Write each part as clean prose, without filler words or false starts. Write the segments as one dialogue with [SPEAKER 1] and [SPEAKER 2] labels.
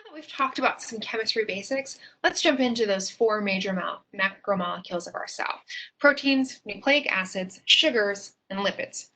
[SPEAKER 1] That we've talked about some chemistry basics, let's jump into those four major macromolecules of our cell: proteins, nucleic acids, sugars, and lipids.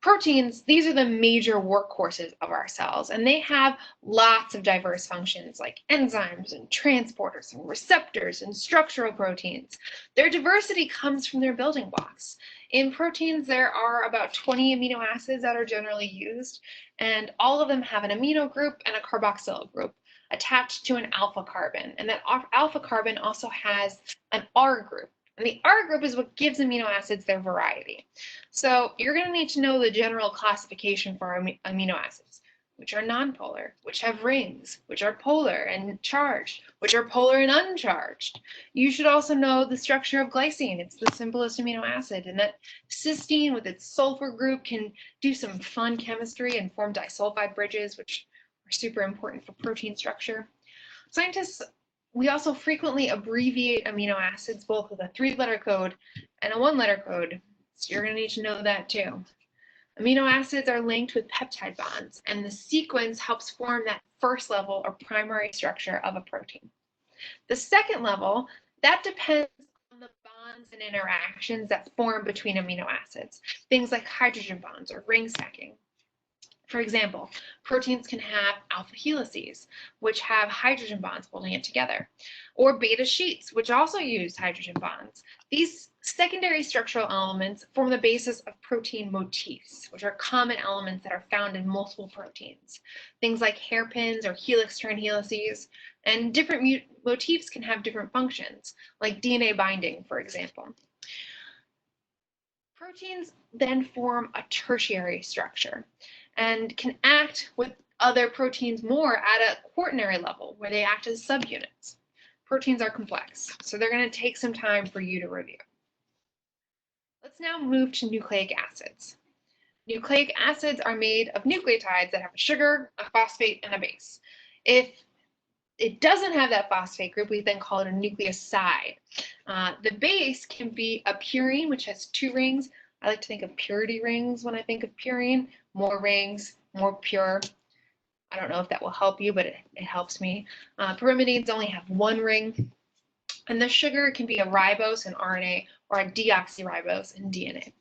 [SPEAKER 1] Proteins, these are the major workhorses of our cells, and they have lots of diverse functions like enzymes and transporters and receptors and structural proteins. Their diversity comes from their building blocks. In proteins, there are about 20 amino acids that are generally used, and all of them have an amino group and a carboxyl group attached to an alpha carbon. And that alpha carbon also has an R group. And the R group is what gives amino acids their variety. So you're going to need to know the general classification for amino acids, which are nonpolar, which have rings, which are polar and charged, which are polar and uncharged. You should also know the structure of glycine. It's the simplest amino acid, and that cysteine with its sulfur group can do some fun chemistry and form disulfide bridges, which are super important for protein structure. Scientists, we also frequently abbreviate amino acids both with a 3-letter code and a 1-letter code. So you're going to need to know that too. Amino acids are linked with peptide bonds, and the sequence helps form that first level or primary structure of a protein. The second level, that depends on the bonds and interactions that form between amino acids, things like hydrogen bonds or ring stacking. For example, proteins can have alpha helices, which have hydrogen bonds holding it together, or beta sheets, which also use hydrogen bonds. These secondary structural elements form the basis of protein motifs, which are common elements that are found in multiple proteins. Things like hairpins or helix turn helices, and different motifs can have different functions, like DNA binding, for example. Proteins then form a tertiary structure and can act with other proteins more at a quaternary level, where they act as subunits. Proteins are complex, so they're going to take some time for you to review. Let's now move to nucleic acids. Nucleic acids are made of nucleotides that have a sugar, a phosphate, and a base. If it doesn't have that phosphate group, we then call it a nucleoside. The base can be a purine, which has 2 rings. I like to think of purity rings when I think of purine. More rings, more pure. I don't know if that will help you, but it helps me. Pyrimidines only have 1 ring. And the sugar can be a ribose in RNA or a deoxyribose in DNA.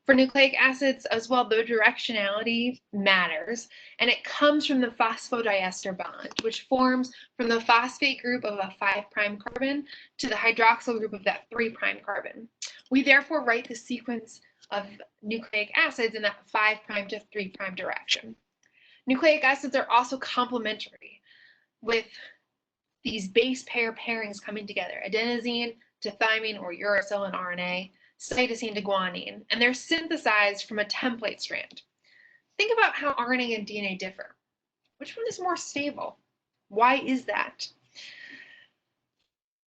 [SPEAKER 1] For nucleic acids as well, the directionality matters, and it comes from the phosphodiester bond, which forms from the phosphate group of a 5' carbon to the hydroxyl group of that 3' carbon. We therefore write the sequence of nucleic acids in that 5' to 3' direction. Nucleic acids are also complementary, with these base pair pairings coming together: adenosine to thymine or uracil in RNA, cytosine to guanine, and they're synthesized from a template strand. Think about how RNA and DNA differ. Which one is more stable? Why is that?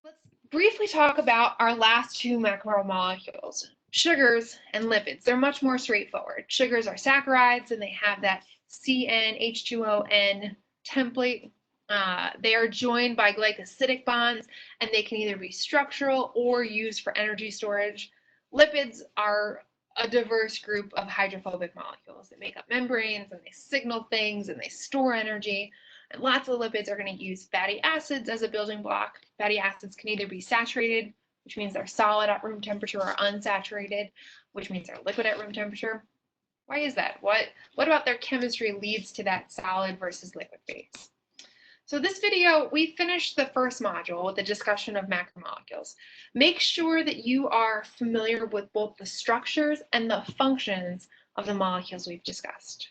[SPEAKER 1] Let's briefly talk about our last 2 macromolecules, sugars and lipids. They're much more straightforward. Sugars are saccharides, and they have that CN-H2ON template. They are joined by glycosidic bonds, and they can either be structural or used for energy storage. Lipids are a diverse group of hydrophobic molecules that make up membranes, and they signal things, and they store energy. And lots of lipids are going to use fatty acids as a building block. Fatty acids can either be saturated, which means they're solid at room temperature, or unsaturated, which means they're liquid at room temperature. Why is that? What about their chemistry leads to that solid versus liquid phase? So this video, we finished the first module with a discussion of macromolecules. Make sure that you are familiar with both the structures and the functions of the molecules we've discussed.